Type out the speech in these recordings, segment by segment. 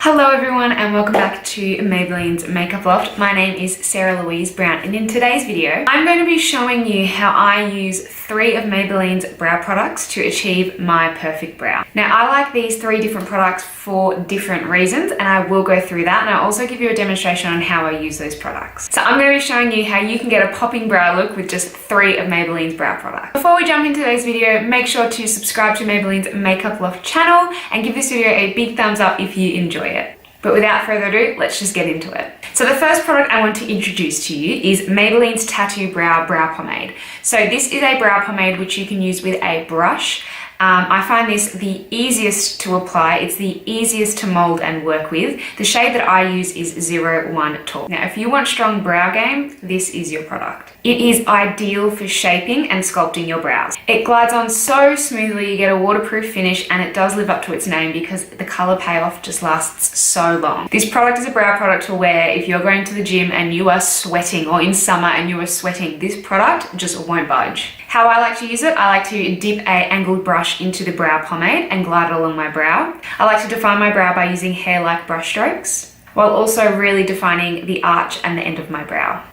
Hello everyone and welcome back to Maybelline's Makeup Loft. My name is Sarah Louise Brown and in today's video I'm going to be showing you how I use 3 of Maybelline's brow products to achieve my perfect brow. Now I like these 3 different products for different reasons and I will go through that, and I'll also give you a demonstration on how I use those products. So I'm going to be showing you how you can get a popping brow look with just 3 of Maybelline's brow products. Before we jump into today's video, make sure to subscribe to Maybelline's Makeup Loft channel and give this video a big thumbs up if you enjoy it. But without further ado, let's just get into it. So the first product I want to introduce to you is Maybelline's Tattoo Brow Pomade. So this is a brow pomade which you can use with a brush. I find this the easiest to apply, it's the easiest to mold and work with. The shade that I use is 01 Tall. Now if you want strong brow game, this is your product. It is ideal for shaping and sculpting your brows. It glides on so smoothly, you get a waterproof finish, and it does live up to its name because the colour payoff just lasts so long. This product is a brow product to wear if you're going to the gym and you are sweating, or in summer and you are sweating. This product just won't budge. How I like to use it, I like to dip a angled brush into the brow pomade and glide it along my brow. I like to define my brow by using hair-like brush strokes, while also really defining the arch and the end of my brow.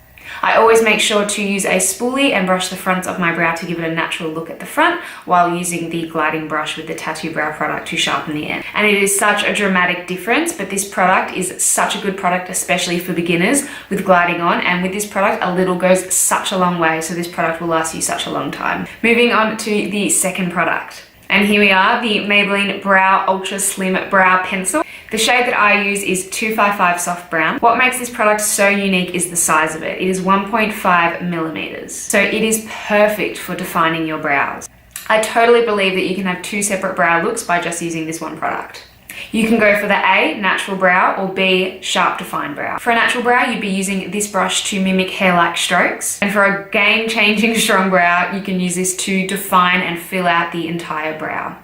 I always make sure to use a spoolie and brush the fronts of my brow to give it a natural look at the front, while using the gliding brush with the Tattoo Brow product to sharpen the end. And it is such a dramatic difference, but this product is such a good product, especially for beginners with gliding on. And with this product, a little goes such a long way, so this product will last you such a long time. Moving on to the second product. And here we are, the Maybelline Brow Ultra Slim Brow Pencil. The shade that I use is 255 Soft Brown. What makes this product so unique is the size of it. It is 1.5 millimeters. So it is perfect for defining your brows. I totally believe that you can have 2 separate brow looks by just using this one product. You can go for the A, natural brow, or B, sharp defined brow. For a natural brow, you'd be using this brush to mimic hair-like strokes. And for a game-changing strong brow, you can use this to define and fill out the entire brow.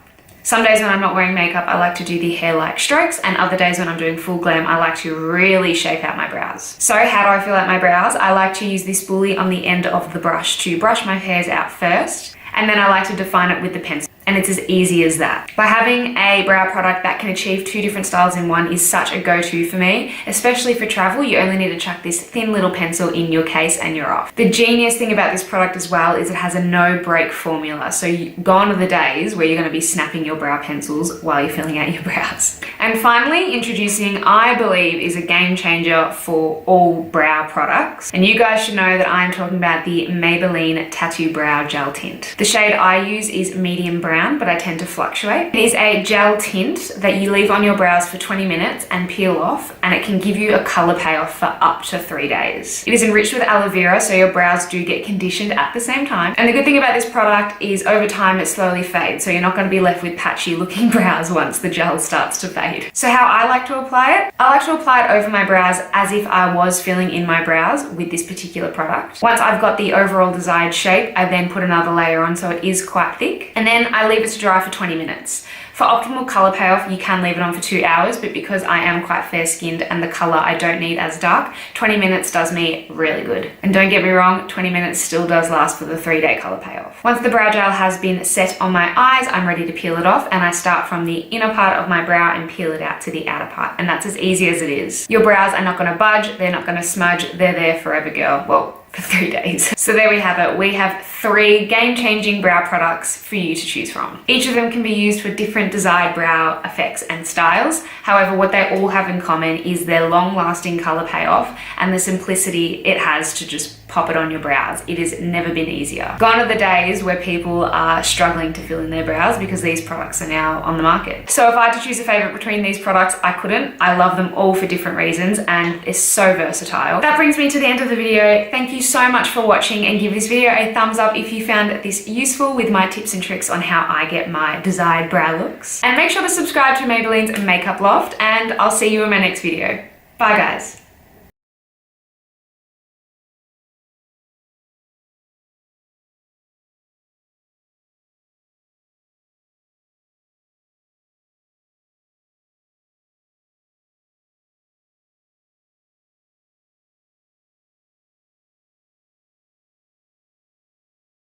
Some days when I'm not wearing makeup, I like to do the hair-like strokes, and other days when I'm doing full glam, I like to really shape out my brows. So how do I fill out my brows? I like to use this spoolie on the end of the brush to brush my hairs out first, and then I like to define it with the pencil. And it's as easy as that. By having a brow product that can achieve 2 different styles in one is such a go-to for me, especially for travel. You only need to chuck this thin little pencil in your case and you're off. The genius thing about this product as well is it has a no-break formula. So gone are the days where you're gonna be snapping your brow pencils while you're filling out your brows. And finally, introducing, I believe, is a game changer for all brow products. And you guys should know that I'm talking about the Maybelline Tattoo Brow Gel Tint. The shade I use is medium brown, but I tend to fluctuate. It is a gel tint that you leave on your brows for 20 minutes and peel off, and it can give you a color payoff for up to 3 days. It is enriched with aloe vera, so your brows do get conditioned at the same time. And the good thing about this product is over time it slowly fades, so you're not going to be left with patchy looking brows once the gel starts to fade. So how I like to apply it? I like to apply it over my brows as if I was filling in my brows with this particular product. Once I've got the overall desired shape, I then put another layer on so it is quite thick, and then I leave it to dry for 20 minutes. For optimal color payoff, you can leave it on for 2 hours, but because I am quite fair skinned and the color I don't need as dark, 20 minutes does me really good. And don't get me wrong, 20 minutes still does last for the 3-day color payoff. Once the brow gel has been set on my eyes, I'm ready to peel it off, and I start from the inner part of my brow and peel it out to the outer part. And that's as easy as it is. Your brows are not gonna budge, they're not gonna smudge, they're there forever, girl. Well, for 3 days. So there we have it. We have 3 game-changing brow products for you to choose from. Each of them can be used for different desired brow effects and styles. However, what they all have in common is their long-lasting color payoff and the simplicity it has to just pop it on your brows. It has never been easier. Gone are the days where people are struggling to fill in their brows because these products are now on the market. So if I had to choose a favorite between these products, I couldn't. I love them all for different reasons and it's so versatile. That brings me to the end of the video. Thank you so much for watching, and give this video a thumbs up if you found this useful with my tips and tricks on how I get my desired brow looks. And make sure to subscribe to Maybelline's Makeup Loft, and I'll see you in my next video. Bye guys.